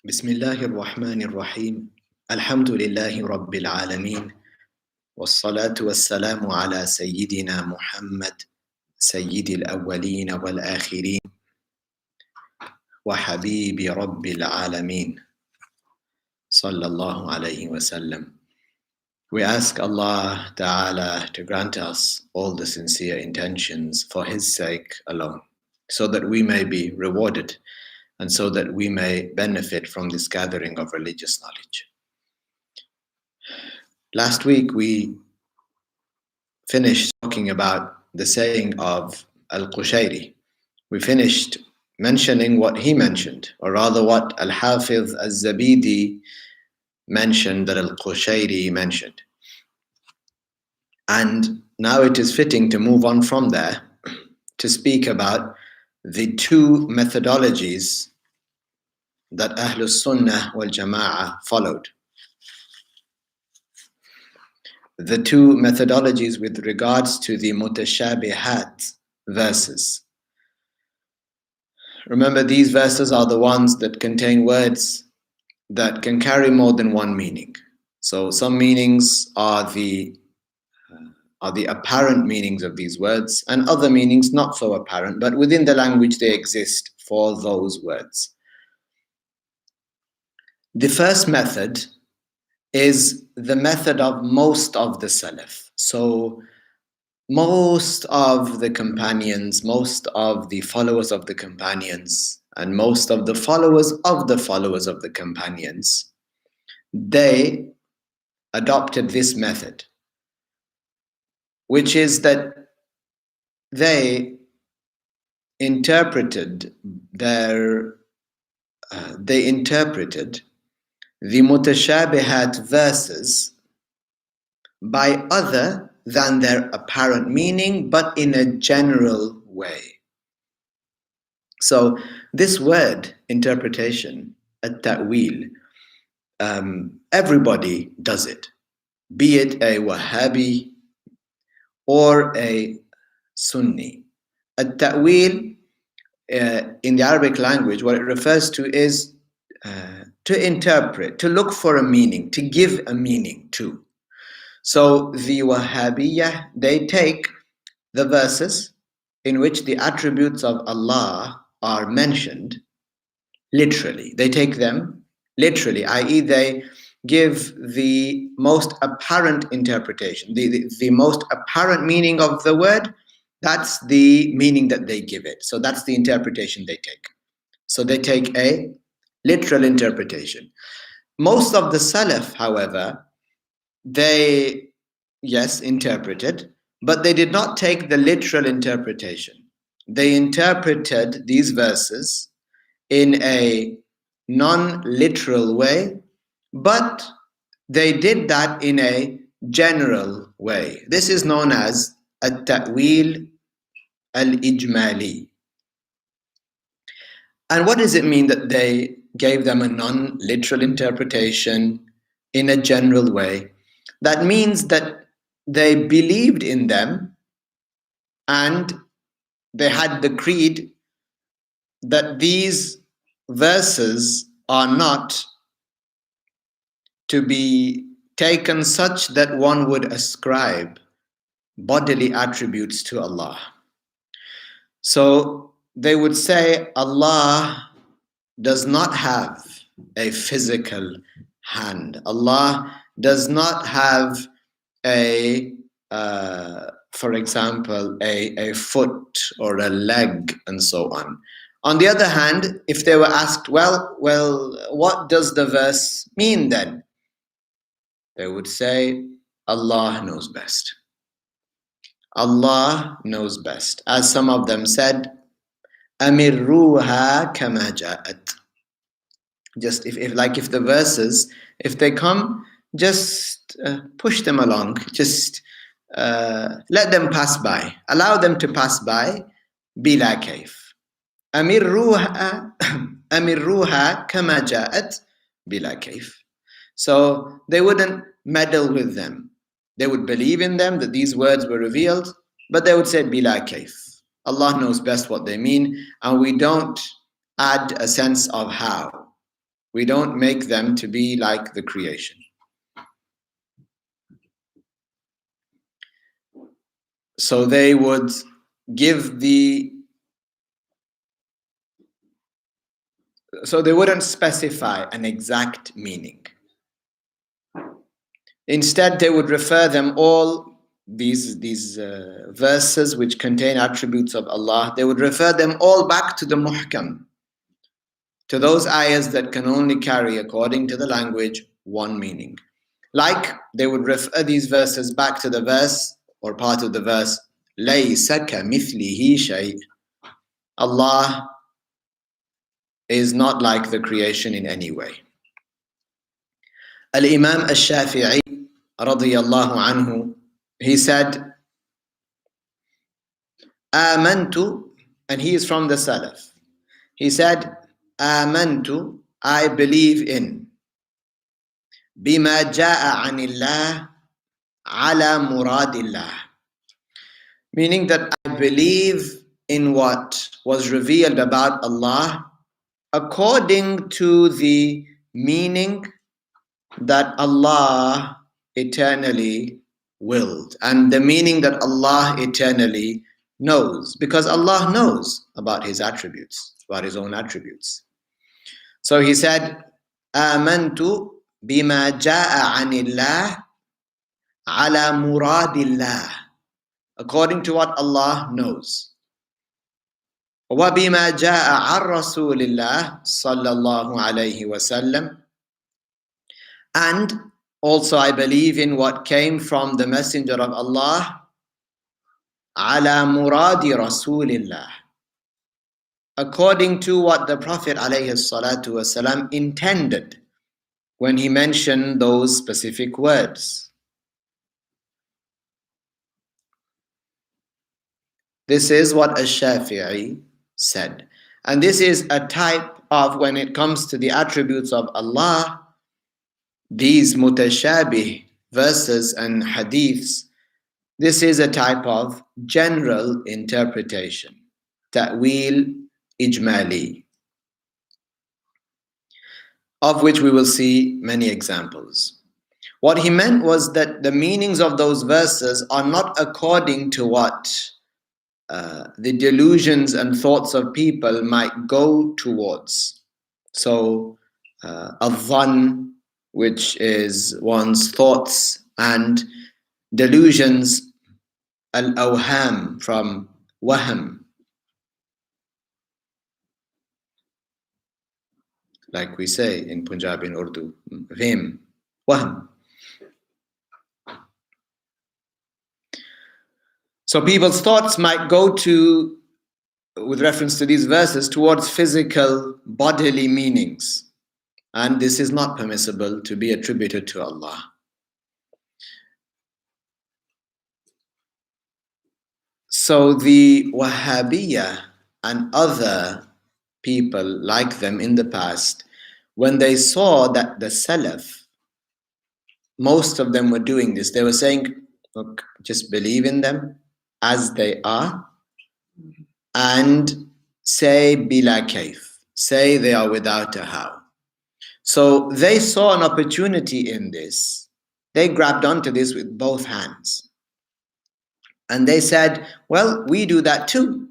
بسم الله الرحمن الرحيم الحمد لله رب العالمين والصلاة والسلام على سيدنا محمد سيد الأولين والآخرين وحبيب رب العالمين صلى الله عليه وسلم. We ask Allah Ta'ala to grant us all the sincere intentions for His sake alone, so that we may be rewarded and so that we may benefit from this gathering of religious knowledge. Last week we finished talking about the saying of Al-Qushayri. We finished mentioning what he mentioned, or rather what Al-Hafiz Al-Zabidi mentioned that Al-Qushayri mentioned. And now it is fitting to move on from there to speak about the two methodologies that Ahlus-Sunnah wal-Jama'ah followed. The two methodologies with regards to the mutashabihat verses. Remember, these verses are the ones that contain words that can carry more than one meaning. So some meanings are the apparent meanings of these words, and other meanings not so apparent, but within the language they exist for those words. The first method is the method of most of the Salaf. So most of the companions, most of the followers of the companions, and most of the followers of the followers of the companions, they adopted this method, which is that they interpreted the mutashabihat verses by other than their apparent meaning, but in a general way. So this word interpretation, at-ta'wil, everybody does it, be it a Wahhabi or a Sunni. At-ta'wil in the Arabic language, what it refers to is to interpret, to look for a meaning, to give a meaning to. So the Wahhabiyah, they take the verses in which the attributes of Allah are mentioned literally. They take them literally, i.e. they give the most apparent interpretation, the most apparent meaning of the word. That's the meaning that they give it. So that's the interpretation they take. So they take a literal interpretation. Most of the Salaf, however, they, yes, interpreted, but they did not take the literal interpretation. They interpreted these verses in a non-literal way, but they did that in a general way. This is known as at-ta'wil al-ijmali. And what does it mean that they gave them a non-literal interpretation in a general way? That means that they believed in them and they had the creed that these verses are not to be taken such that one would ascribe bodily attributes to Allah. So they would say Allah does not have a physical hand. Allah does not have for example, a foot or a leg and so on. On the other hand, if they were asked, well, what does the verse mean then? They would say, Allah knows best. Allah knows best. As some of them said, Amirruha kama ja'at. Just if the verses, if they come, just push them along, just let them pass by, allow them to pass by, bila kayf. Amirruha kama ja'at, bila kayf. So they wouldn't meddle with them. They would believe in them, that these words were revealed, but they would say bila kayf. Allah knows best what they mean, and we don't add a sense of how. We don't make them to be like the creation. So they would give so they wouldn't specify an exact meaning. Instead, they would refer them all, these verses which contain attributes of Allah, they would refer them all back to the muhkam, to those ayahs that can only carry, according to the language, one meaning. Like they would refer these verses back to the verse or part of the verse, لَيْسَ كَمِثْلِهِ شَيْءٍ. Allah is not like the creation in any way. Al-Imam al-Shafi'i radiyallahu anhu, he said, Amantu, and he is from the Salaf. He said, Amantu, I believe in, bima ja'a anillah ala muradillah. Meaning that I believe in what was revealed about Allah according to the meaning that Allah eternally willed, and the meaning that Allah eternally knows, because Allah knows about His attributes, about His own attributes. So he said, Amantu bima ja'a anillah ala muradillah, according to what Allah knows. Wa bima ja'a an Rasulillah sallallahu alayhi wa sallam, and also I believe in what came from the Messenger of Allah, ala muradi Rasulillah, according to what the Prophet alayhi salatu wasalam intended when he mentioned those specific words. This is what Ash-Shafi'i said. And this is a type of, when it comes to the attributes of Allah, these mutashabih verses and hadiths, this is a type of general interpretation, ta'wil ijmali, of which we will see many examples. What he meant was that the meanings of those verses are not according to what the delusions and thoughts of people might go towards. So, adhan, which is one's thoughts, and delusions, al-awham, from wahm, like we say in Punjabi and Urdu, vim, wahm. So people's thoughts might go to, with reference to these verses, towards physical, bodily meanings. And this is not permissible to be attributed to Allah. So the Wahhabiyya and other people like them in the past, when they saw that the Salaf, most of them were doing this, they were saying, look, just believe in them as they are, and say bila kayf, say they are without a how. So they saw an opportunity in this. They grabbed onto this with both hands. And they said, well, we do that too.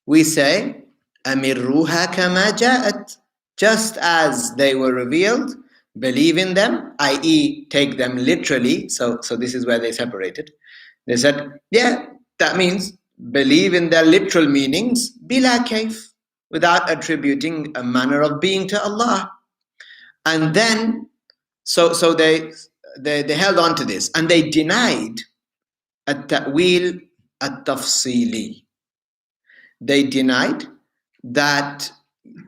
We say, amirruha kama ja'at, just as they were revealed, believe in them, i.e. take them literally. So this is where they separated. They said, yeah, that means believe in their literal meanings, bila kayf, without attributing a manner of being to Allah. And then, so they held on to this, and they denied at-ta'wil at-tafsili. They denied that,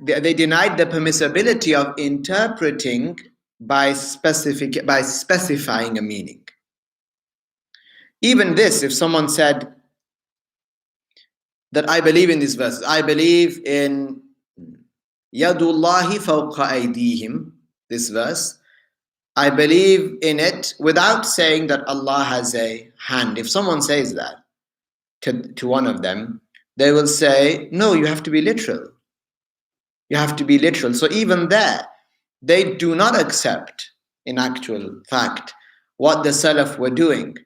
they denied the permissibility of interpreting by specifying a meaning. Even this, if someone said that I believe in these verses, I believe in yadullahi fawqa aydihim, this verse, I believe in it without saying that Allah has a hand. If someone says that to one of them, they will say, no, you have to be literal. You have to be literal. So even there, they do not accept, in actual fact, what the Salaf were doing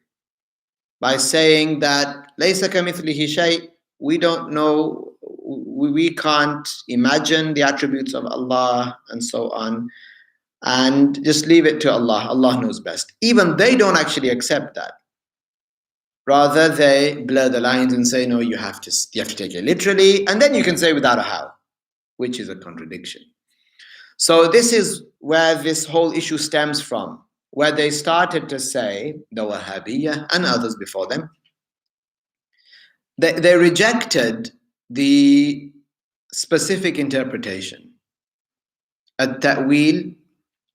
by saying that لَيْسَ كَمِثْلِهِ شَيْءٍ, we don't know, we can't imagine the attributes of Allah and so on, and just leave it to Allah. Allah knows best. Even they don't actually accept that. Rather, they blur the lines and say, no, you have to take it literally, and then you can say without a how, which is a contradiction. So this is where this whole issue stems from, where they started to say, the Wahhabiyya and others before them, they rejected the specific interpretation, at-ta'wil,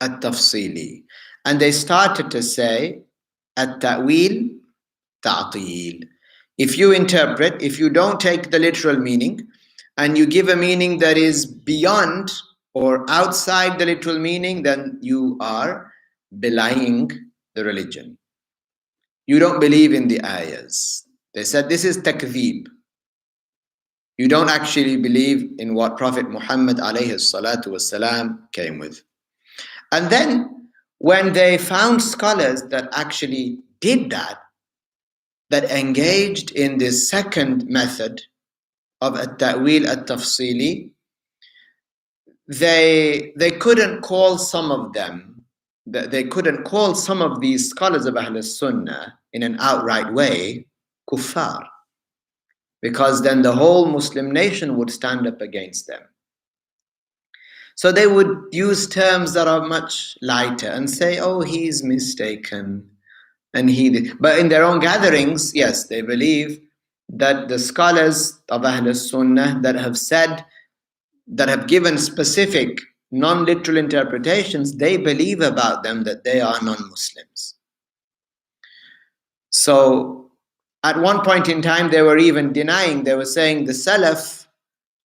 at-tafsili, and they started to say, at-ta'wil, ta'til. If you interpret, if you don't take the literal meaning, and you give a meaning that is beyond or outside the literal meaning, then you are belying the religion. You don't believe in the ayahs. They said this is takdhib. You don't actually believe in what Prophet Muhammad alayhi salatu wasalam came with. And then when they found scholars that actually did that engaged in this second method of at-ta'wil at-tafsili, they couldn't call some of them, they couldn't call some of these scholars of Ahlus-Sunnah in an outright way kuffar, because then the whole Muslim nation would stand up against them. So they would use terms that are much lighter and say, oh, he's mistaken, and but in their own gatherings, yes, they believe that the scholars of Ahlus-Sunnah that have said, that have given specific non-literal interpretations, they believe about them that they are non-Muslims. So at one point in time, they were even denying, they were saying the Salaf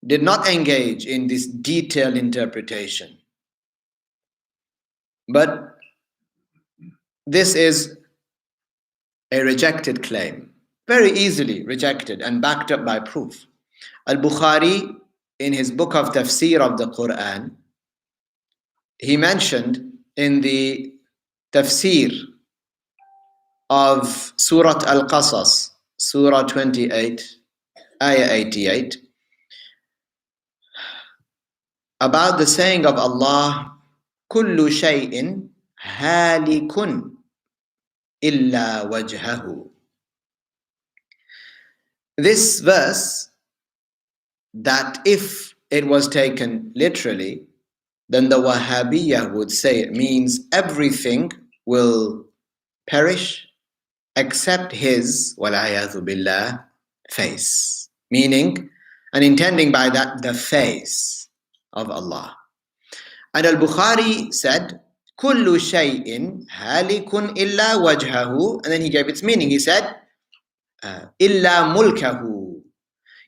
did not engage in this detailed interpretation. But this is a rejected claim, very easily rejected and backed up by proof. Al-Bukhari, in his book of tafsir of the Qur'an, he mentioned in the tafsir of Surah Al-Qasas, Surah 28, Ayah 88, about the saying of Allah, kullu shay'in halikun illa wajhahu. This verse, that if it was taken literally, then the Wahhabiyah would say it means everything will perish except his, والعياذ بالله, face. Meaning, and intending by that, the face of Allah. And Al-Bukhari said, kullu shay'in halikun illa wajhahu, and then he gave its meaning. He said, illa mulkahu,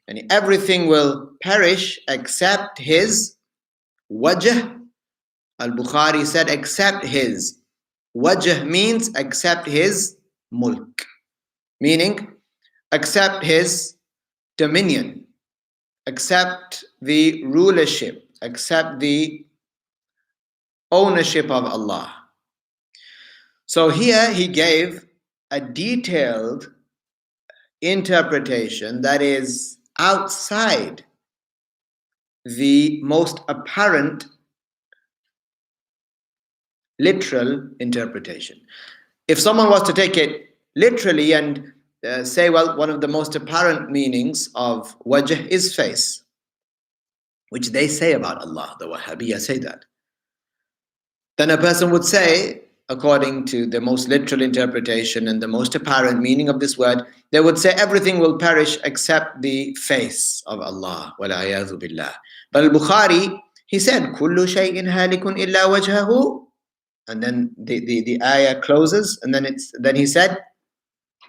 and everything will perish except his wajh. Al-Bukhari said except his. Wajh means except his mulk, meaning accept his dominion, accept the rulership, accept the ownership of Allah. So here he gave a detailed interpretation that is outside the most apparent literal interpretation. If someone was to take it literally and say, well, one of the most apparent meanings of wajh is face, which they say about Allah, the Wahhabiyya say that, then a person would say, according to the most literal interpretation and the most apparent meaning of this word, they would say everything will perish except the face of Allah, والعياذ بالله. But Al-Bukhari, he said, كُلُّ شَيْءٍ هَالِكٌ إِلَّا وَجْهَهُ, and then the ayah closes, and then he said,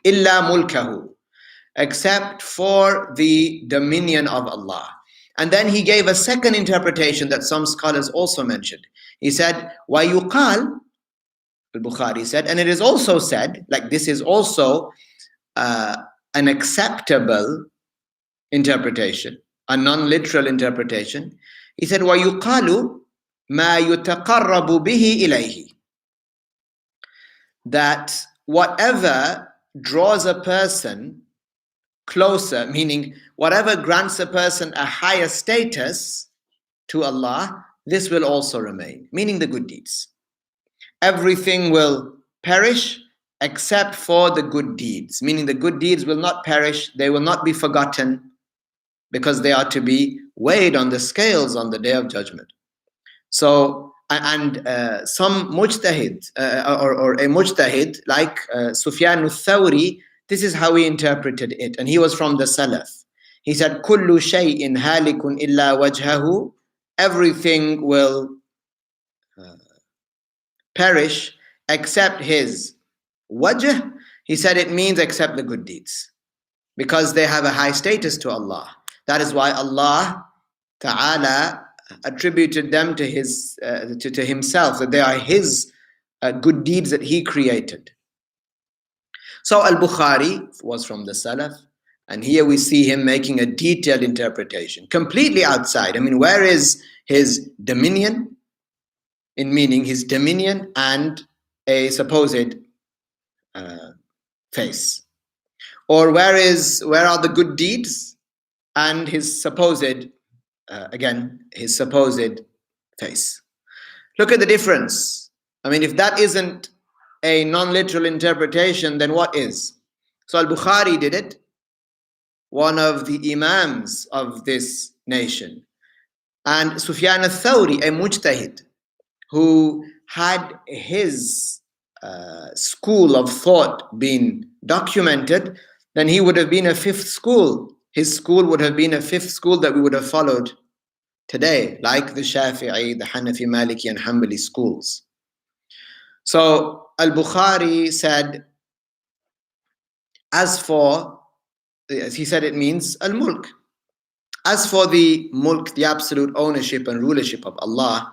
إِلَّا مُلْكَهُ, except for the dominion of Allah. And then he gave a second interpretation that some scholars also mentioned. He said, وَيُقَالْ, Al-Bukhari said, and it is also said, like this is also an acceptable interpretation, a non-literal interpretation. He said, وَيُقَالُ ما يتقرب به إليه. That whatever draws a person closer, meaning whatever grants a person a higher status to Allah, this will also remain, meaning the good deeds. Everything will perish except for the good deeds, meaning the good deeds will not perish, they will not be forgotten, because they are to be weighed on the scales on the Day of Judgment. So, and some mujtahid, or a mujtahid like Sufyan al-Thawri, this is how he interpreted it, and he was from the Salaf. He said, كُلُّ شَيْءٍ هَالِكٌ إِلَّا وَجْهَهُ. Everything will perish except his wajh. He said it means except the good deeds, because they have a high status to Allah. That is why Allah Ta'ala attributed them to his to himself, that they are his good deeds that he created. So Al-Bukhari was from the Salaf, and here we see him making a detailed interpretation, completely outside. I mean, where is his dominion? In meaning his dominion and a supposed face. Or where are the good deeds and his supposed his supposed face. Look at the difference. I mean, if that isn't a non-literal interpretation, then what is? So Al-Bukhari did it, one of the imams of this nation. And Sufyan al-Thawri, a mujtahid, who had his school of thought been documented, then he would have been a fifth school. His school would have been a fifth school that we would have followed today, like the Shafi'i, the Hanafi, Maliki, and Hanbali schools. So Al-Bukhari said, he said it means al-mulk. As for the mulk, the absolute ownership and rulership of Allah,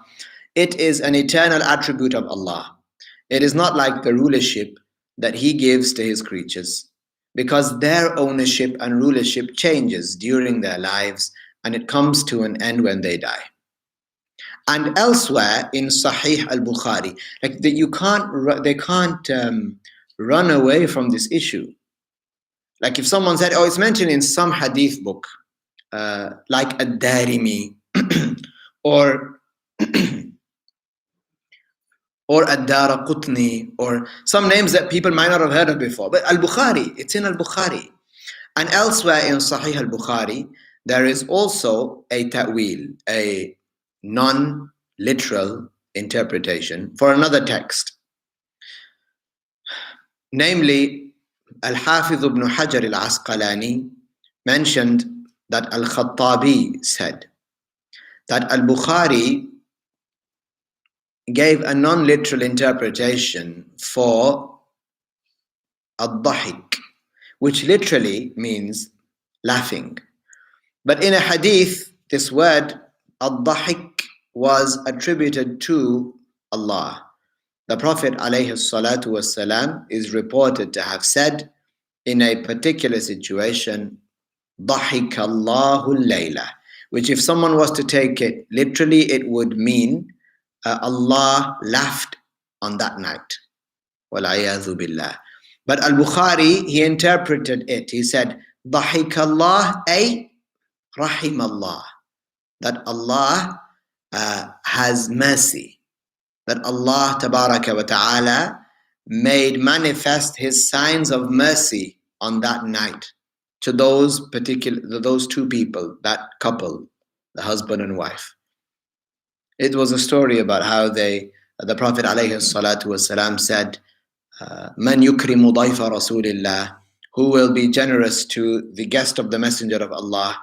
it is an eternal attribute of Allah. It is not like the rulership that He gives to His creatures, because their ownership and rulership changes during their lives, and it comes to an end when they die. And elsewhere in Sahih al-Bukhari, like they can't run away from this issue. Like if someone said, oh, it's mentioned in some hadith book, like Ad-Darimi or Ad-Daraqutni, or some names that people might not have heard of before. But Al-Bukhari, it's in Al-Bukhari. And elsewhere in Sahih al-Bukhari, there is also a ta'wil, a non-literal interpretation for another text. Namely, Al-Hafiz ibn Hajar al-Asqalani mentioned that Al-Khattabi said that Al-Bukhari gave a non-literal interpretation for ad-dahik, which literally means laughing. But in a hadith, this word ad-dahik was attributed to Allah. The Prophet ﷺ is reported to have said in a particular situation, ضَحِكَ اللَّهُ اللَّيْلَ, which if someone was to take it literally, it would mean Allah laughed on that night. والعياذ بالله. But Al-Bukhari, he interpreted it. He said, ضَحِكَ اللَّهُ أي رَحِمَ اللَّهُ, that Allah has mercy, that Allah Tabaraka wa Ta'ala made manifest His signs of mercy on that night to those two people, that couple, the husband and wife. It was a story about how the Prophet ﷺ said, Man yukrimu dayfa Rasulillah, who will be generous to the guest of the Messenger of Allah,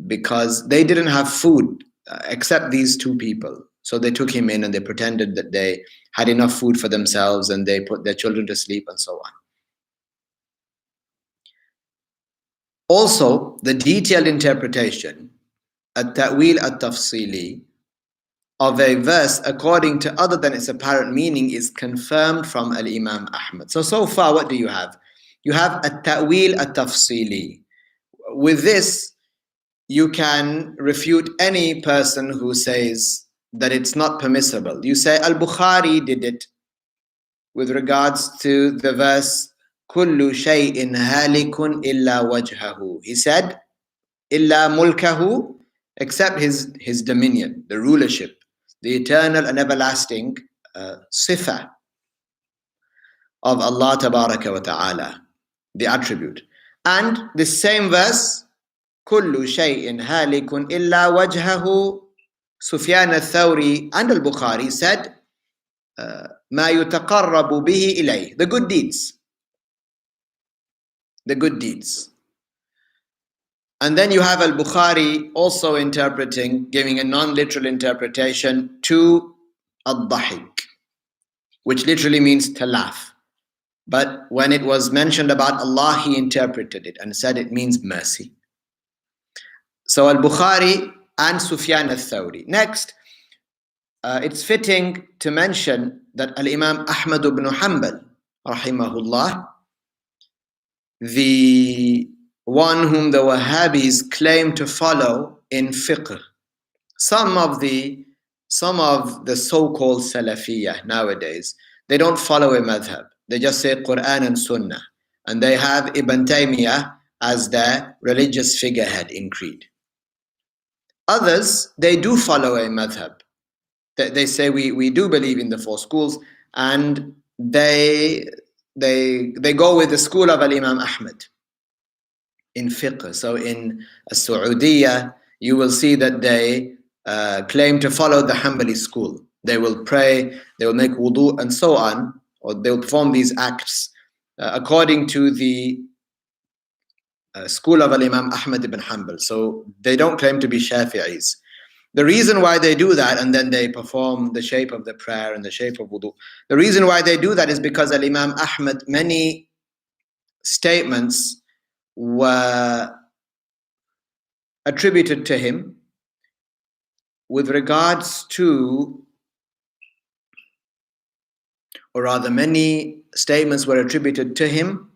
because they didn't have food except these two people. So they took him in and they pretended that they had enough food for themselves, and they put their children to sleep and so on. Also, the detailed interpretation, at-ta'wil at-tafsili, of a verse according to other than its apparent meaning is confirmed from Al-Imam Ahmad. So far, what do you have? You have at-ta'wil at-tafsili. With this, you can refute any person who says that it's not permissible. You say Al-Bukhari did it with regards to the verse كل شيء هالك إلا وجهه. He said إلا ملكه, except his dominion, the rulership, the eternal and everlasting sifa of Allah Tabaraka wa Ta'ala, the attribute. And the same verse كل شيء هالك إلا وجهه, Sufyan al-Thawri and al-Bukhari said ما يتقرب به إليه, the good deeds. The good deeds. And then you have al-Bukhari also interpreting, giving a non-literal interpretation to al-Dahik, which literally means to laugh. But when it was mentioned about Allah, he interpreted it and said it means mercy. So al-Bukhari and Sufyan al-Thawri. Next, it's fitting to mention that al-Imam Ahmad ibn Hanbal, rahimahullah, the one whom the Wahhabis claim to follow in fiqh. Some of the so-called Salafiyah nowadays, they don't follow a madhab. They just say Qur'aan and Sunnah. And they have Ibn Taymiyyah as their religious figurehead in creed. Others, they do follow a madhab. They say we do believe in the four schools, and they go with the school of Al-Imam Ahmad in fiqh. So in Saudiya, you will see that they claim to follow the Hanbali school. They will pray, they will make wudu and so on, or they will perform these acts according to the school of Al-Imam Ahmad ibn Hanbal. So they don't claim to be Shafi'is. The reason why they do that, and then they perform the shape of the prayer and the shape of wudu, the reason why they do that is because Al-Imam Ahmad, many statements were attributed to him with regards to, or rather many statements were attributed to him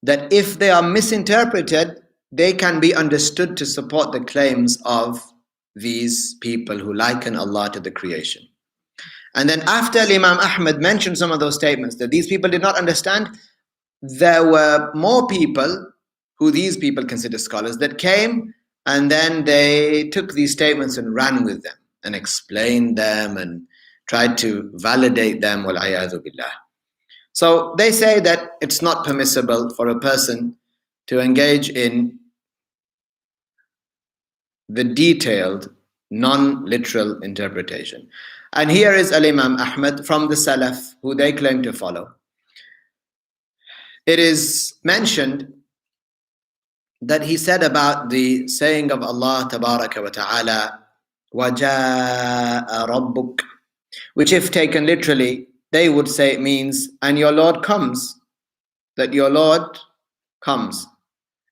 that if they are misinterpreted, they can be understood to support the claims of these people who liken Allah to the creation. And then after Imam Ahmad mentioned some of those statements that these people did not understand, there were more people who these people consider scholars that came, and then they took these statements and ran with them and explained them and tried to validate them, والعياذ بالله. So they say that it's not permissible for a person to engage in the detailed, non-literal interpretation. And here is Al-Imam Ahmad from the Salaf, who they claim to follow. It is mentioned that he said about the saying of Allah Tabaraka wa Ta'ala, وَجَاءَ رَبُّكَ, which if taken literally, they would say it means, and your Lord comes, that your Lord comes.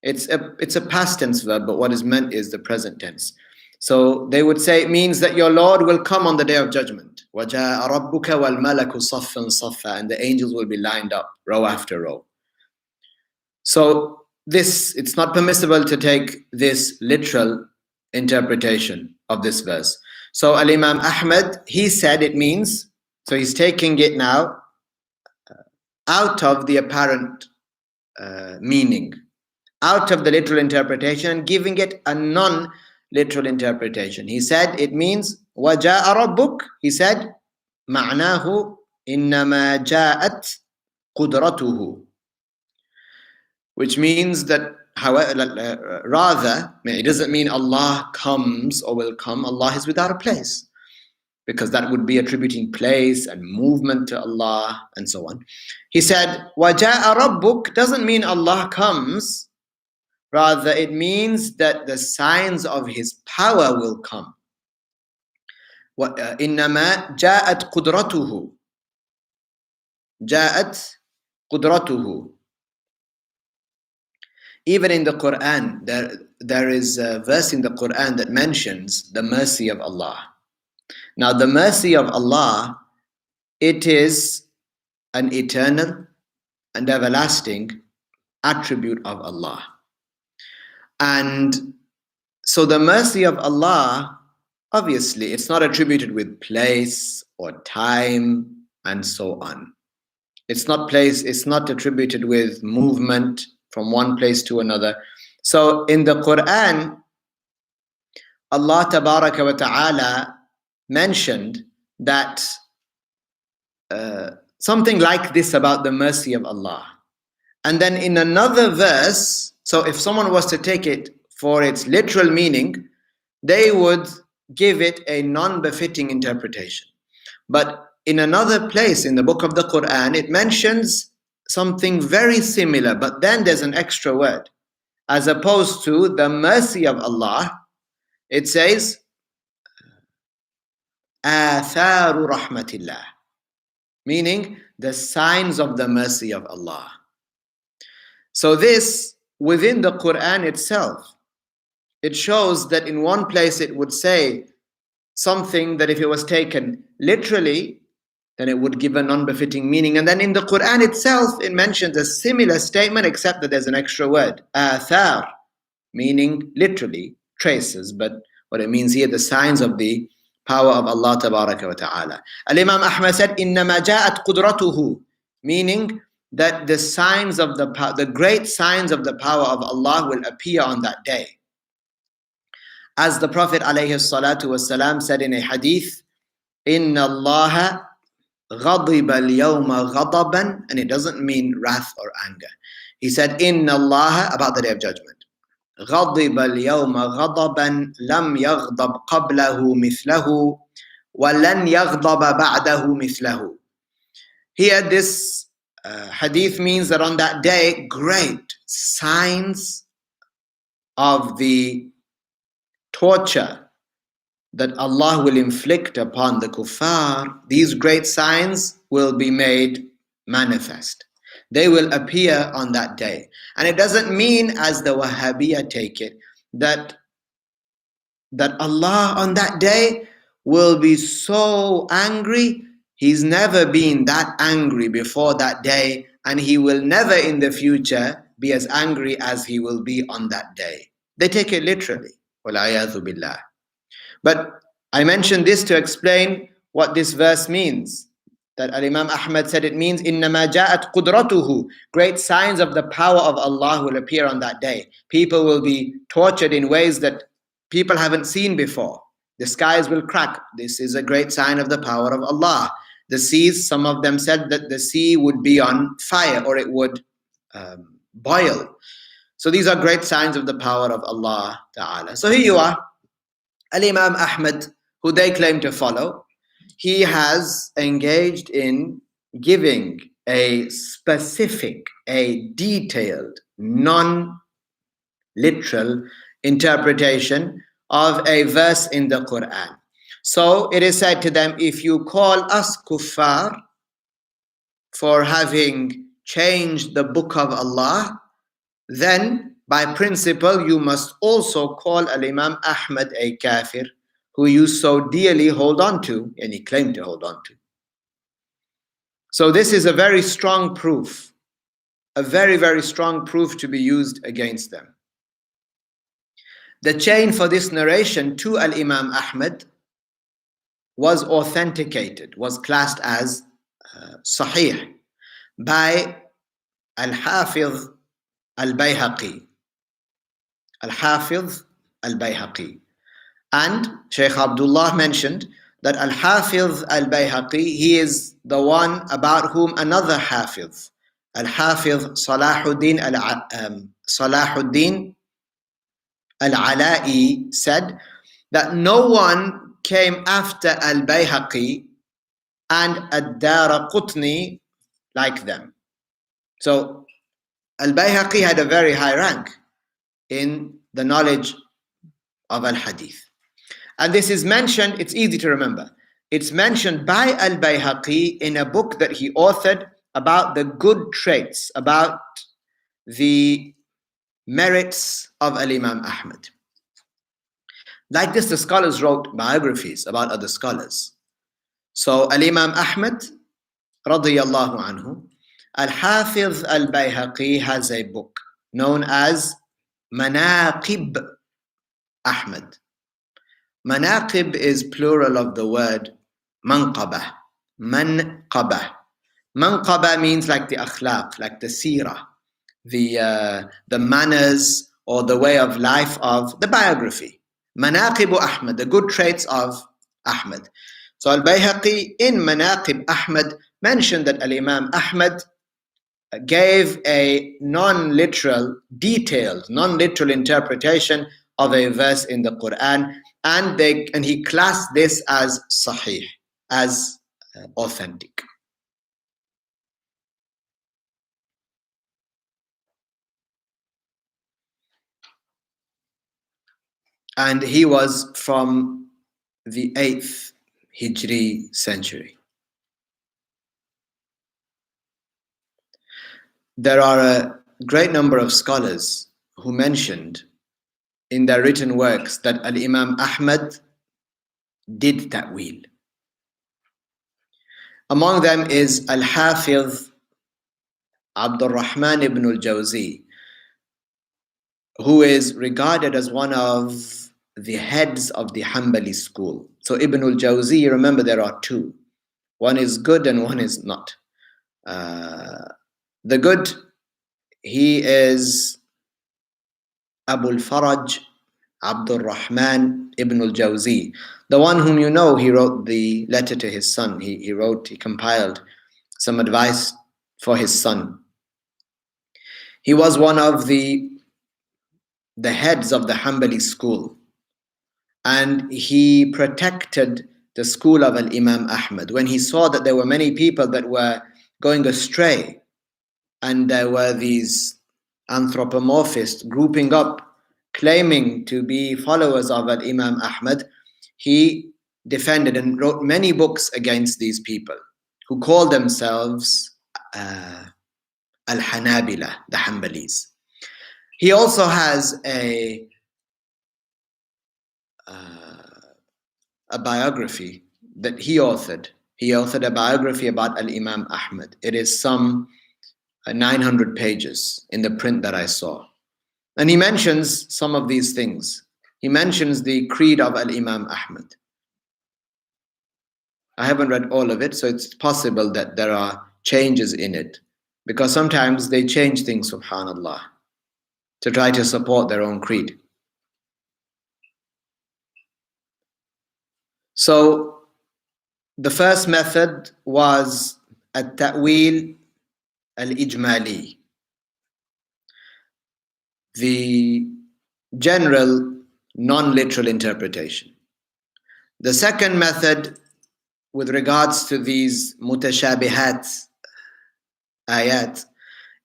It's a past tense verb, but what is meant is the present tense. So they would say it means that your Lord will come on the day of judgment. وَجَاءَ رَبُّكَ وَالْمَلَكُ صَفًّا صَفًّا, and the angels will be lined up, row after row. So it's not permissible to take this literal interpretation of this verse. So Al-Imam Ahmad, he said it means, so he's taking it now out of the apparent meaning, out of the literal interpretation, and giving it a non-literal interpretation. He said it means وَجَاءَ رَبُّكَ. He said مَعْنَاهُ إِنَّمَا جَاءَتْ قُدْرَتُهُ, which means that rather, it doesn't mean Allah comes or will come. Allah is without a place, because that would be attributing place and movement to Allah and so on. He said وَجَاءَ رَبُّكَ doesn't mean Allah comes. Rather, it means that the signs of His power will come. إِنَّمَا جَاءَتْ قُدْرَتُهُ. جَاءَتْ قُدْرَتُهُ. Even in the Qur'an, there is a verse in the Qur'an that mentions the mercy of Allah. Now, the mercy of Allah, it is an eternal and everlasting attribute of Allah. And so the mercy of Allah obviously it's not attributed with place or time and so on. It's not attributed with movement from one place to another. So in the Qur'an, Allah Tabaraka wa Ta'ala mentioned that something like this about the mercy of Allah. And then in another verse, so if someone was to take it for its literal meaning, they would give it a non-befitting interpretation. But in another place in the book of the Qur'an, it mentions something very similar, but then there's an extra word. As opposed to the mercy of Allah, it says, آثار رحمة الله, meaning the signs of the mercy of Allah. So this, within the Qur'an itself, it shows that in one place it would say something that if it was taken literally, then it would give a non-befitting meaning. And then in the Qur'an itself, it mentions a similar statement, except that there's an extra word, athar, meaning literally traces, but what it means here, the signs of the power of Allah Tabaraka wa Ta'ala. Al-Imam Ahmad said, إِنَّمَا جَاءَتْ قُدْرَتُهُ, meaning that the signs of the great signs of the power of Allah will appear on that day. As the Prophet alayhi salatu wasalam said in a hadith, إِنَّ اللَّهَ غَضِبَ الْيَوْمَ غَضَبًا, and it doesn't mean wrath or anger. He said, إِنَّ اللَّهَ, about the day of judgment, غَضِبَ الْيَوْمَ غَضَبًا لَمْ يَغْضَبْ قَبْلَهُ مِثْلَهُ وَلَنْ يَغْضَبَ بَعْدَهُ مِثْلَهُ. Here this hadith means that on that day, great signs of the torture that Allah will inflict upon the kuffar, these great signs will be made manifest. They will appear on that day. And it doesn't mean, as the Wahhabiyya take it, that Allah on that day will be so angry. He's never been that angry before that day, and he will never in the future be as angry as he will be on that day. They take it literally. والعياذ بالله. But I mentioned this to explain what this verse means. That Imam Ahmad said it means, إِنَّمَا جَاءَتْ قُدْرَتُهُ, great signs of the power of Allah will appear on that day. People will be tortured in ways that people haven't seen before. The skies will crack. This is a great sign of the power of Allah. The seas, some of them said that the sea would be on fire or it would boil. So these are great signs of the power of Allah Ta'ala. So here you are, Al-Imam Ahmad, who they claim to follow, he has engaged in giving a specific, a detailed, non-literal interpretation of a verse in the Qur'an. So it is said to them, if you call us kuffar for having changed the book of Allah, then by principle you must also call Al-Imam Ahmad a kafir, who you so dearly hold on to, and he claimed to hold on to. So this is a very strong proof, a very, very strong proof to be used against them. The chain for this narration to Al-Imam Ahmad was authenticated, was classed as sahih by Al-Hafiz Al-Bayhaqi. Al-Hafiz Al-Bayhaqi. And Shaykh Abdullah mentioned that Al-Hafiz Al-Bayhaqi, he is the one about whom another Hafiz, Al-Hafiz Salahuddin Al-Ala'i, said that no one came after Al-Bayhaqi and Ad-Daraqutni like them. So Al-Bayhaqi had a very high rank in the knowledge of Al-Hadith. And this is mentioned, it's easy to remember. It's mentioned by Al-Bayhaqi in a book that he authored about the good traits, about the merits of Al-Imam Ahmad. Like this, the scholars wrote biographies about other scholars. So Al-Imam Ahmad, radiyallahu anhu, Al-Hafiz Al-Bayhaqi has a book known as Manaqib Ahmad. Manaqib is plural of the word manqabah. Manqabah. Manqabah means like the akhlaq, like the seerah, the manners or the way of life of the biography. Manaqibu Ahmad, the good traits of Ahmad. So Al-Bayhaqi in Manaqib Ahmad mentioned that Al-Imam Ahmad gave a non-literal, detailed, non-literal interpretation of a verse in the Qur'an, and he classed this as sahih, as authentic. And he was from the 8th Hijri century. There are a great number of scholars who mentioned in their written works that Al-Imam Ahmad did ta'wil. Among them is Al-Hafiz Abdul Rahman ibn al-Jawzi, who is regarded as one of the heads of the Hanbali school. So Ibn al-Jawzi, remember there are two. One is good and one is not. The good, he is Abu al-Faraj Abdul Rahman ibn al-Jawzi. The one whom you know, he wrote the letter to his son. He compiled some advice for his son. He was one of the heads of the Hanbali school, and he protected the school of Al-Imam Ahmad. When he saw that there were many people that were going astray, and there were these anthropomorphists grouping up, claiming to be followers of Al-Imam Ahmad, he defended and wrote many books against these people who called themselves Al-Hanabila, the Hanbalis. He also has a biography that he authored. He authored a biography about Al-Imam Ahmad. It is some 900 pages in the print that I saw. And he mentions some of these things. He mentions the creed of Al-Imam Ahmad. I haven't read all of it, so it's possible that there are changes in it, because sometimes they change things, subhanallah, to try to support their own creed. So the first method was at-ta'wil al-ijmali, the general non-literal interpretation. The second method, with regards to these mutashabihat ayat,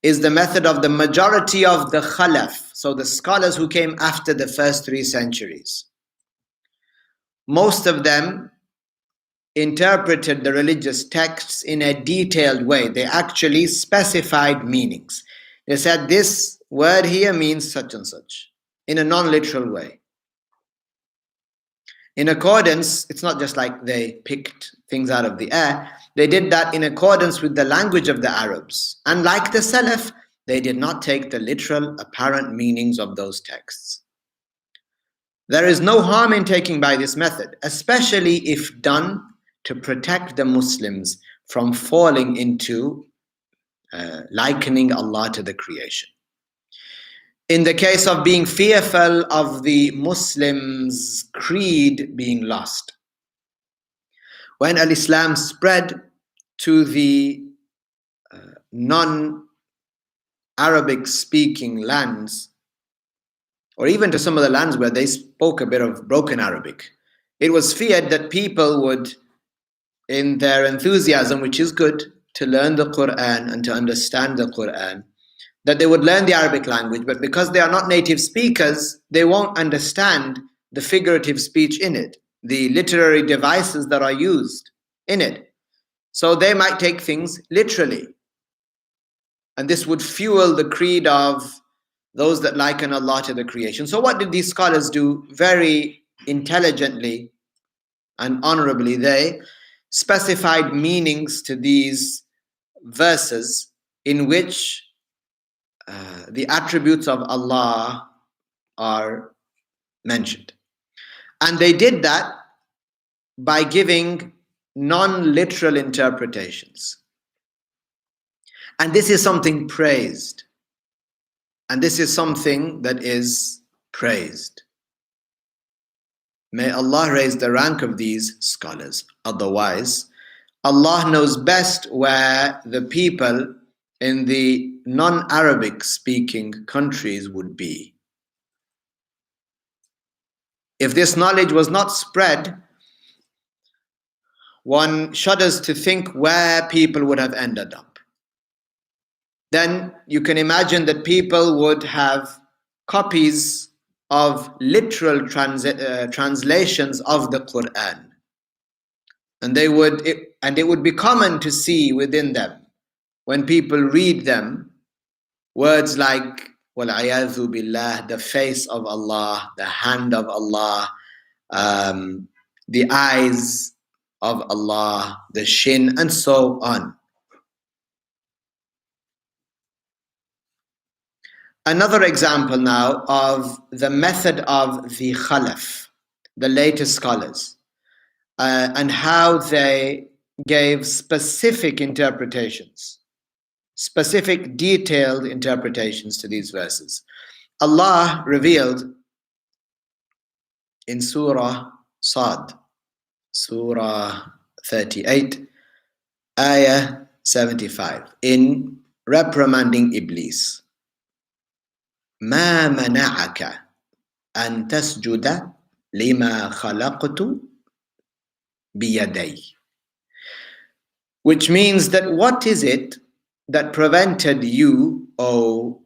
is the method of the majority of the khalaf, so the scholars who came after the first 3 centuries. Most of them interpreted the religious texts in a detailed way. They actually specified meanings. They said this word here means such and such, in a non-literal way. In accordance, it's not just like they picked things out of the air. They did that in accordance with the language of the Arabs. And like the Salaf, they did not take the literal apparent meanings of those texts. There is no harm in taking by this method, especially if done to protect the Muslims from falling into likening Allah to the creation. In the case of being fearful of the Muslims' creed being lost. When Al-Islam spread to the non-Arabic speaking lands, or even to some of the lands where they spoke a bit of broken Arabic, it was feared that people would, in their enthusiasm, which is good, to learn the Qur'an and to understand the Qur'an, that they would learn the Arabic language, but because they are not native speakers, they won't understand the figurative speech in it, the literary devices that are used in it. So they might take things literally. And this would fuel the creed of those that liken Allah to the creation. So what did these scholars do? Very intelligently and honorably, they specified meanings to these verses in which the attributes of Allah are mentioned. And they did that by giving non-literal interpretations. And this is something praised. And this is something that is praised. May Allah raise the rank of these scholars. Otherwise, Allah knows best where the people in the non-Arabic speaking countries would be. If this knowledge was not spread, one shudders to think where people would have ended up. Then you can imagine that people would have copies of literal translations of the Qur'an. And it would be common to see within them, when people read them, words like والعياذ بالله, the face of Allah, the hand of Allah, the eyes of Allah, the shin, and so on. Another example now of the method of the Khalaf, the later scholars, and how they gave specific interpretations, specific detailed interpretations to these verses. Allah revealed in Surah Sad, Surah 38, Ayah 75, in reprimanding Iblis. ما منعك أن تسجد لما خلقت بيدي. Which means that what is it that prevented you, O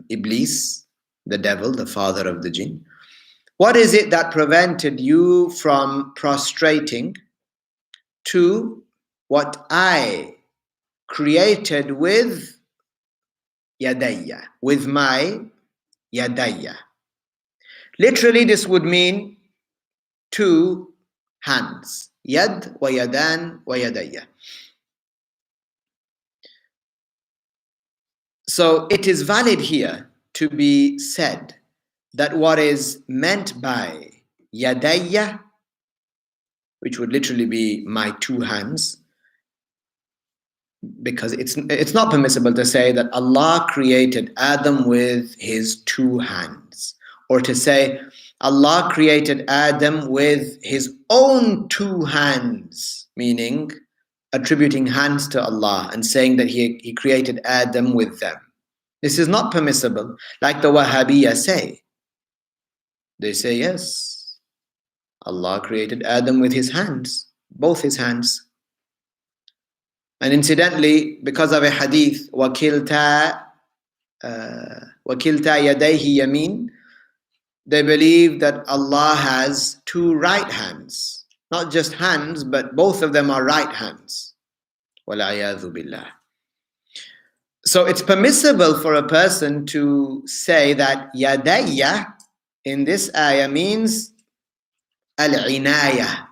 Iblis, the devil, the father of the jinn, what is it that prevented you from prostrating to what I created with yadayya, with my yadayya? Literally, this would mean two hands. Yad wa yadan wa yadayya. So it is valid here to be said that what is meant by yadayya, which would literally be my two hands, because it's not permissible to say that Allah created Adam with his two hands, or to say Allah created Adam with his own two hands, meaning attributing hands to Allah and saying that he created Adam with them. This is not permissible, like the Wahhabiyya say. They say, yes, Allah created Adam with his hands, both his hands. And incidentally, because of a hadith, وَكِلْتَا يَدَيْهِ يَمِينٌ, they believe that Allah has two right hands. Not just hands, but both of them are right hands. والعياذ بالله. So it's permissible for a person to say that yadayya in this ayah means al-inayah.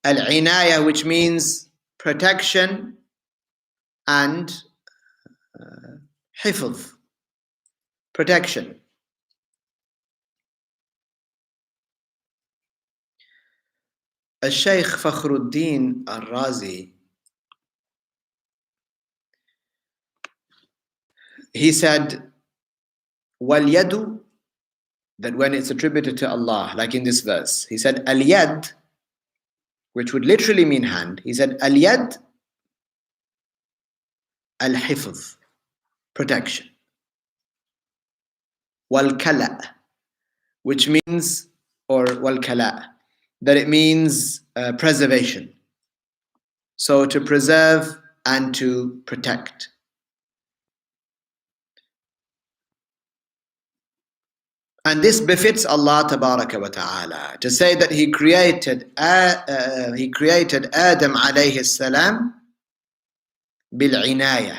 Al-inayah, which means protection and hifz, protection. Al-Shaykh Fakhruddin al-Razi, he said, wal-yadu, that when it's attributed to Allah, like in this verse, he said al-yad, which would literally mean hand. He said al-yad, al-hifz, protection. Wal-kala, which means, or wal-kala, that it means preservation. So to preserve and to protect. And this befits Allah Tabaraka wa Ta'ala, to say that He created Adam alayhi salam bil-inayah,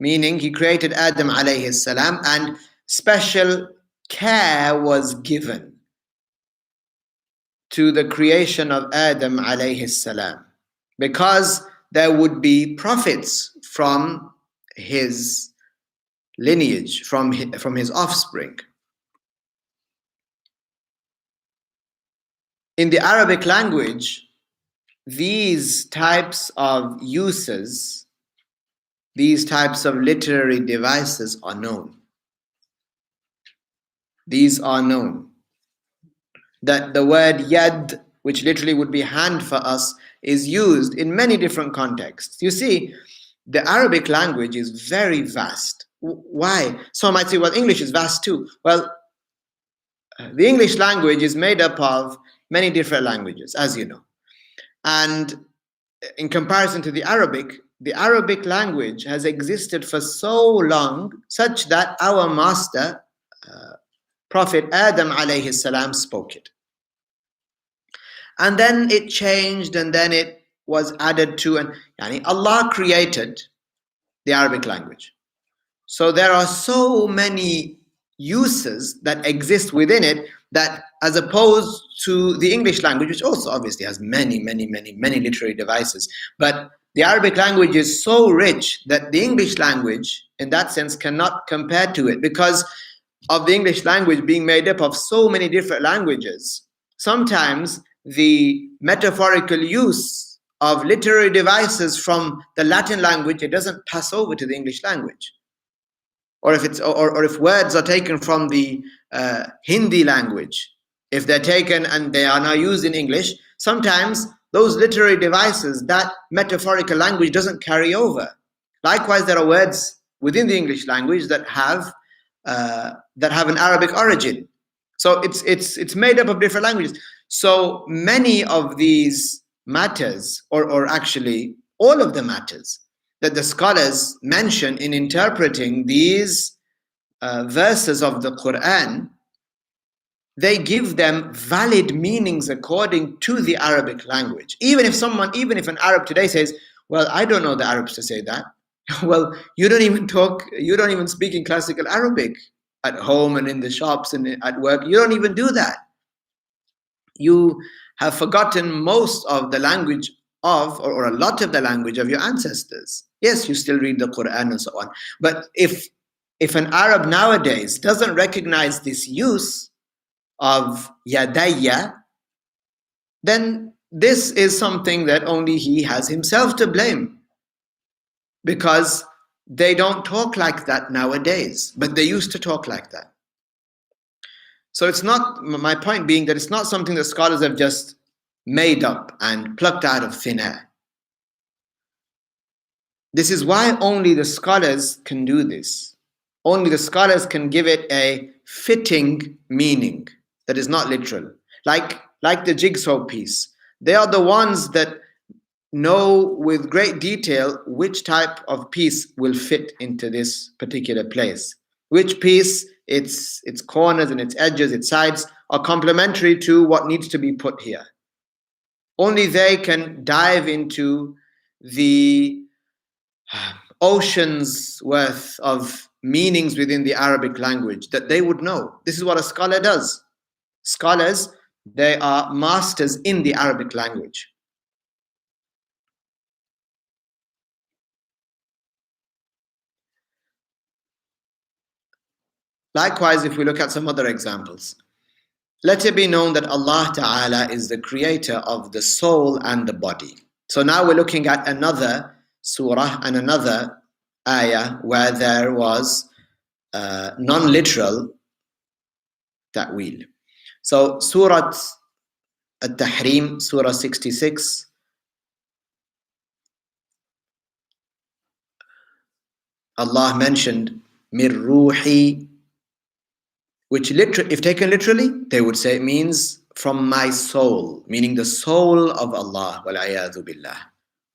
meaning He created Adam alayhi salam and special care was given to the creation of Adam alayhi salam, because there would be prophets from his lineage, from his offspring. In the Arabic language, these types of uses, these types of literary devices are known. These are known. That the word yad, which literally would be hand for us, is used in many different contexts. You see, the Arabic language is very vast. Why? Some might say, well, English is vast too. Well, the English language is made up of many different languages, as you know. And in comparison to the Arabic language has existed for so long, such that our master, Prophet Adam alayhi salam, spoke it. And then it changed, and then it was added to, and Allah created the Arabic language. So there are so many uses that exist within it, that as opposed to the English language, which also obviously has many literary devices, but the Arabic language is so rich that the English language, in that sense, cannot compare to it, because of the English language being made up of so many different languages. Sometimes the metaphorical use of literary devices from the Latin language, it doesn't pass over to the English language. Or if words are taken from the Hindi language, if they're taken and they are now used in English, sometimes those literary devices, that metaphorical language doesn't carry over. Likewise, there are words within the English language that have an Arabic origin. So it's made up of different languages. So many of these matters, or actually all of the matters that the scholars mention in interpreting these verses of the Qur'an, they give them valid meanings according to the Arabic language. Even if an Arab today says, well, I don't know the Arabs to say that. Well, you don't even speak in classical Arabic at home and in the shops and at work. You don't even do that. You have forgotten most of the language of, or a lot of the language of your ancestors. Yes, you still read the Qur'an and so on. But if an Arab nowadays doesn't recognize this use of yadayya, then this is something that only he has himself to blame, because they don't talk like that nowadays, but they used to talk like that. So it's not, my point being that it's not something that scholars have just made up and plucked out of thin air. This is why only the scholars can do this. Only the scholars can give it a fitting meaning that is not literal. Like the jigsaw piece. They are the ones that know with great detail which type of piece will fit into this particular place. Which piece, its corners and its edges, its sides, are complementary to what needs to be put here. Only they can dive into the oceans worth of meanings within the Arabic language that they would know. This is what a scholar does. Scholars, they are masters in the Arabic language. Likewise, if we look at some other examples, let it be known that Allah Ta'ala is the creator of the soul and the body. So now we're looking at another surah and another ayah where there was non-literal ta'wil. So Surah At-Tahrim, Surah 66, Allah mentioned mir ruhi, which if taken literally, they would say it means from my soul, meaning the soul of Allah, والعياذ بالله.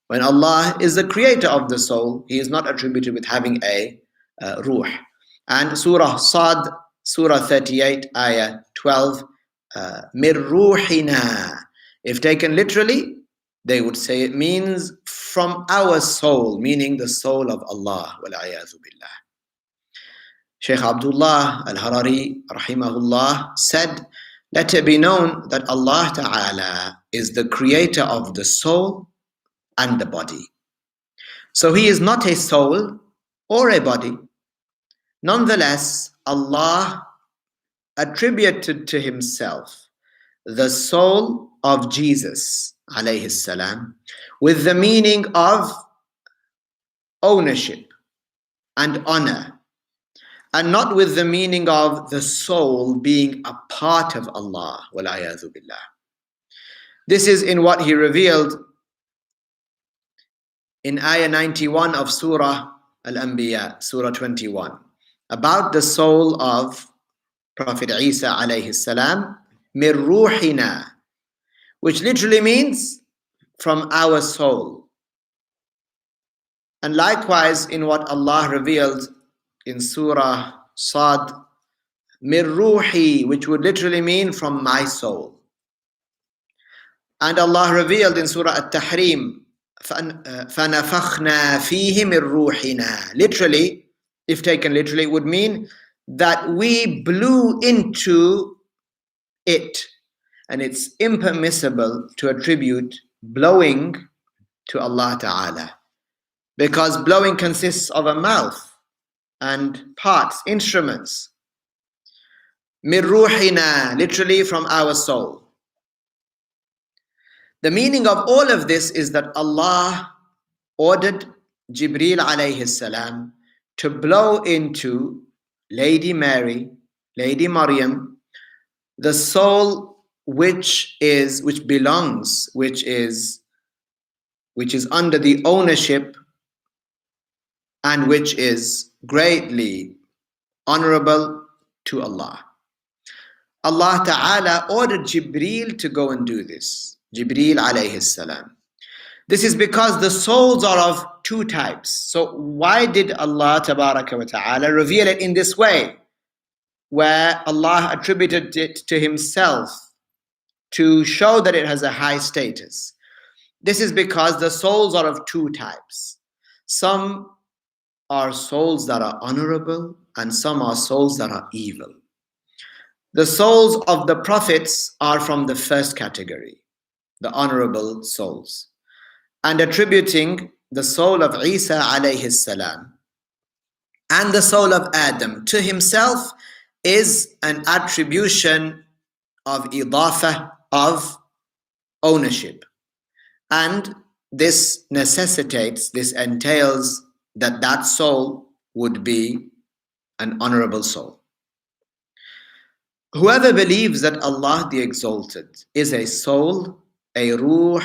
When Allah is the creator of the soul, He is not attributed with having a ruh. And Surah Sad, Surah 38, Ayah 12, mir ruhina. If taken literally, they would say it means from our soul, meaning the soul of Allah, والعياذ بالله. Shaykh Abdullah al-Harari, rahimahullah, said, let it be known that Allah Ta'ala is the creator of the soul and the body. So He is not a soul or a body. Nonetheless, Allah attributed to Himself the soul of Jesus alayhi salam with the meaning of ownership and honor, and not with the meaning of the soul being a part of Allah. والعياذ بالله. This is in what he revealed in ayah 91 of Surah Al-Anbiya, Surah 21, about the soul of Prophet Isa alayhi salam, min ruhina, which literally means from our soul. And likewise in what Allah revealed in Surah Sad, min ruhi, which would literally mean from my soul. And Allah revealed in Surah At-Tahrim, فَنَفَخْنَا فِيهِ مِن رُوحِنَا. Literally, if taken literally, it would mean that we blew into it. And it's impermissible to attribute blowing to Allah Ta'ala, because blowing consists of a mouth and parts, instruments. مِن رُوحِنَا, literally from our soul. The meaning of all of this is that Allah ordered Jibreel alayhi salam to blow into Lady Mary, Lady Maryam, the soul which is under the ownership and which is greatly honorable to Allah. Allah Ta'ala ordered Jibreel to go and do this. Jibreel alayhi salam. This is because the souls are of two types. So why did Allah Tabaraka wa Ta'ala reveal it in this way, where Allah attributed it to himself to show that it has a high status? This is because the souls are of two types. Some are souls that are honorable and some are souls that are evil. The souls of the prophets are from the first category, the honorable souls. And attributing the soul of Isa alayhi salam and the soul of Adam to himself is an attribution of idafa, of ownership. And this necessitates, this entails that that soul would be an honorable soul. Whoever believes that Allah the Exalted is a soul, a ruh,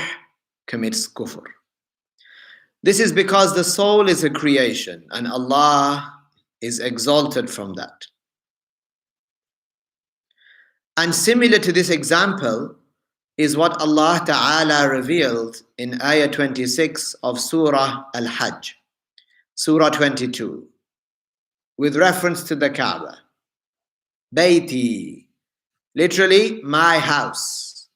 commits kufr. This is because the soul is a creation and Allah is exalted from that. And similar to this example is what Allah Ta'ala revealed in ayah 26 of Surah Al-Hajj, Surah 22, with reference to the Kaaba. Bayti, literally my house.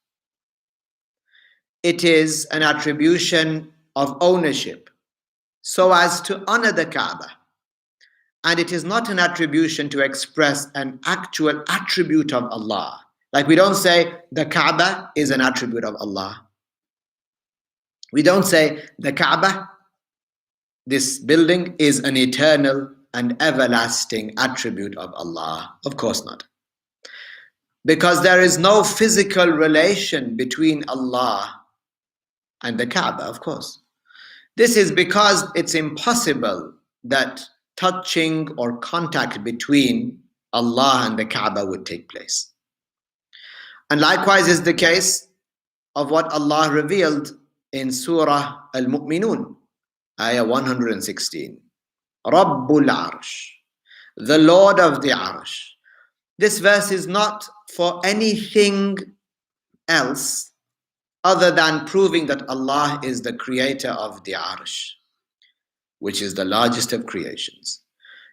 It is an attribution of ownership so as to honor the Kaaba. And it is not an attribution to express an actual attribute of Allah. Like we don't say the Kaaba is an attribute of Allah. We don't say the Kaaba, this building, is an eternal and everlasting attribute of Allah. Of course not. Because there is no physical relation between Allah and the Kaaba, of course. This is because it's impossible that touching or contact between Allah and the Kaaba would take place. And likewise is the case of what Allah revealed in Surah Al-Mu'minun, ayah 116. Rabbul Arsh, the Lord of the Arsh. This verse is not for anything else other than proving that Allah is the creator of the Arsh, which is the largest of creations.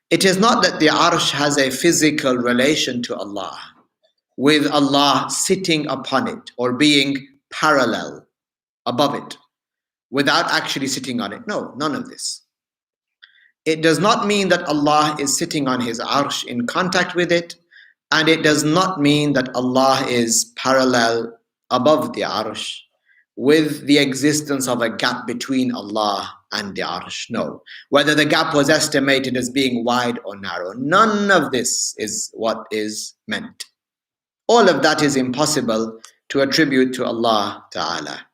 It is not that the Arsh has a physical relation to Allah, with Allah sitting upon it or being parallel above it, without actually sitting on it. No, none of this. It does not mean that Allah is sitting on his Arsh in contact with it, and it does not mean that Allah is parallel above the Arsh with the existence of a gap between Allah and the Arsh. No. Whether the gap was estimated as being wide or narrow, none of this is what is meant. All of that is impossible to attribute to Allah Ta'ala.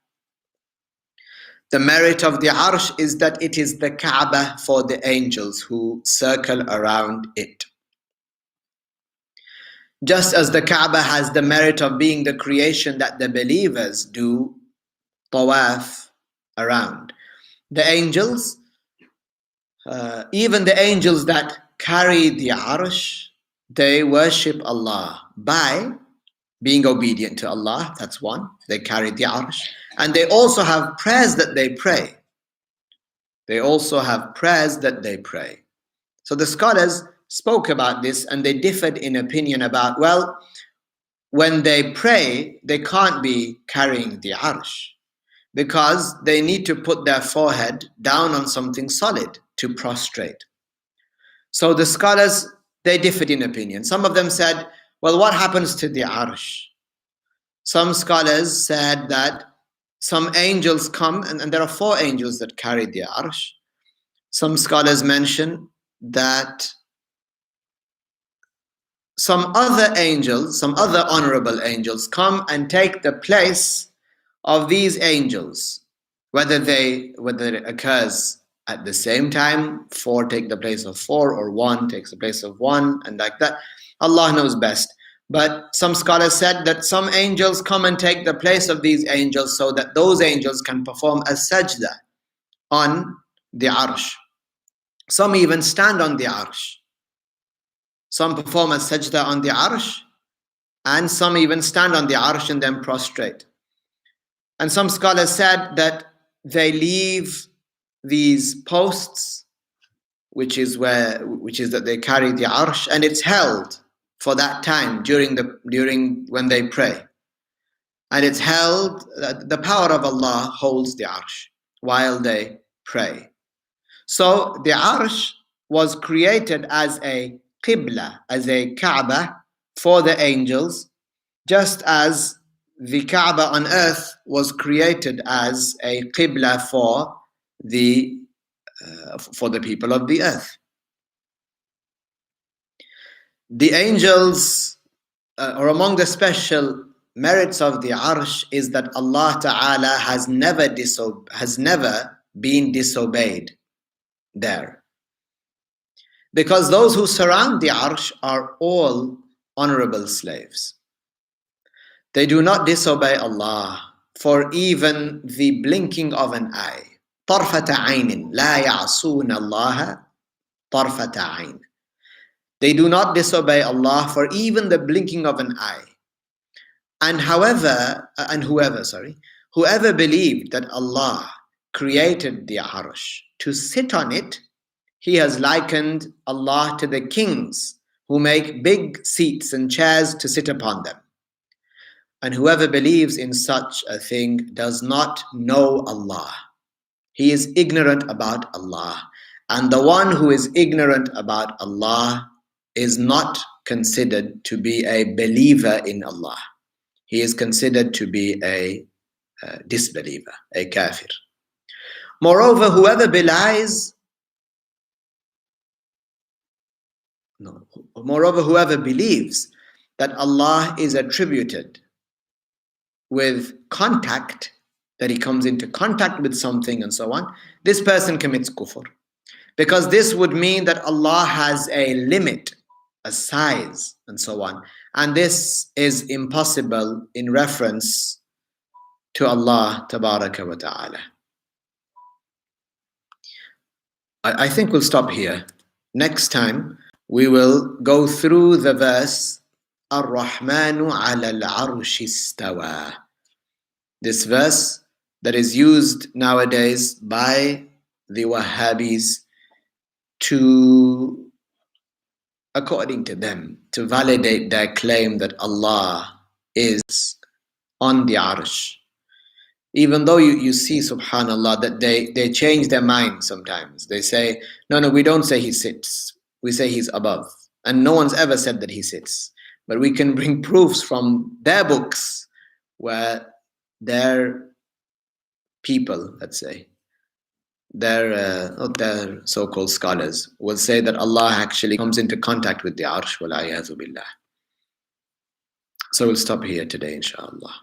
The merit of the Arsh is that it is the Kaaba for the angels who circle around it. Just as the Kaaba has the merit of being the creation that the believers do tawaf around. The angels, even the angels that carry the Arsh, they worship Allah by being obedient to Allah. That's one. They carry the Arsh. And they also have prayers that they pray. They also have prayers that they pray. So the scholars spoke about this and they differed in opinion about, well, when they pray, they can't be carrying the Arsh because they need to put their forehead down on something solid to prostrate. So the scholars, they differed in opinion. Some of them said, well, what happens to the Arsh? Some scholars said that some angels come, and there are 4 angels that carry the Arsh. Some scholars mention that some other angels, some other honorable angels come and take the place of these angels, whether it occurs at the same time, 4 take the place of 4 or 1 takes the place of 1 and like that. Allah knows best. But some scholars said that some angels come and take the place of these angels so that those angels can perform a sajda on the Arsh. Some even stand on the Arsh. Some perform a sajda on the Arsh, and some even stand on the Arsh and then prostrate. And some scholars said that they leave these posts, which is that they carry the Arsh, and it's held for that time during when they pray. And it's held, the power of Allah holds the Arsh while they pray. So the Arsh was created as a Qibla, as a Kaaba for the angels, just as the Kaaba on earth was created as a Qibla for the people of the earth. The angels, or among the special merits of the Arsh, is that Allah Ta'ala has never been disobeyed there. Because those who surround the Arsh are all honorable slaves. They do not disobey Allah for even the blinking of an eye. طرفة عين لا يعصون الله طرفة عين. They do not disobey Allah for even the blinking of an eye. And whoever believed that Allah created the Arsh to sit on it, he has likened Allah to the kings who make big seats and chairs to sit upon them. And whoever believes in such a thing does not know Allah. He is ignorant about Allah. And the one who is ignorant about Allah is not considered to be a believer in Allah. He is considered to be a disbeliever, a kafir. Moreover, whoever believes that Allah is attributed with contact, that he comes into contact with something and so on, this person commits kufr. Because this would mean that Allah has a limit, a size, and so on. And this is impossible in reference to Allah Tabaraka wa Ta'ala. I think we'll stop here. Next time, we will go through the verse Ar-Rahmanu ala al-arshi istawa. This verse that is used nowadays by the Wahhabis to, according to them, to validate their claim that Allah is on the Arsh. Even though you see, subhanallah, that they change their mind sometimes. They say, no, we don't say he sits. We say he's above. And no one's ever said that he sits. But we can bring proofs from their books where their people, let's say, their so-called scholars will say that Allah actually comes into contact with the Arsh, والعياذ بالله. So we'll stop here today, inshallah.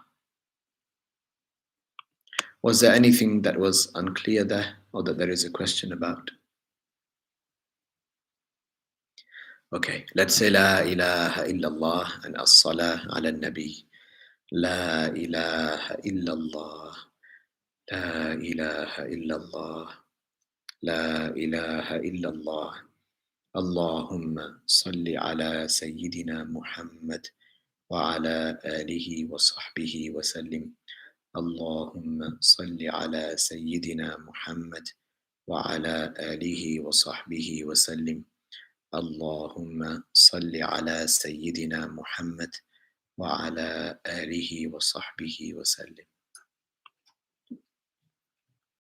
Was there anything that was unclear there or that there is a question about? Okay, let's say La ilaha illallah and as-salah ala nabi. La ilaha illallah. La ilaha illallah. La ilaha illallah. Allahumma salli ala Sayyidina Muhammad wa ala alihi wa sahbihi wa sallim. Allahumma salli ala Sayyidina Muhammad wa ala alihi wa sahbihi wa sallim. Allahumma salli ala Sayyidina Muhammad wa ala alihi wa sahbihi wa sallim.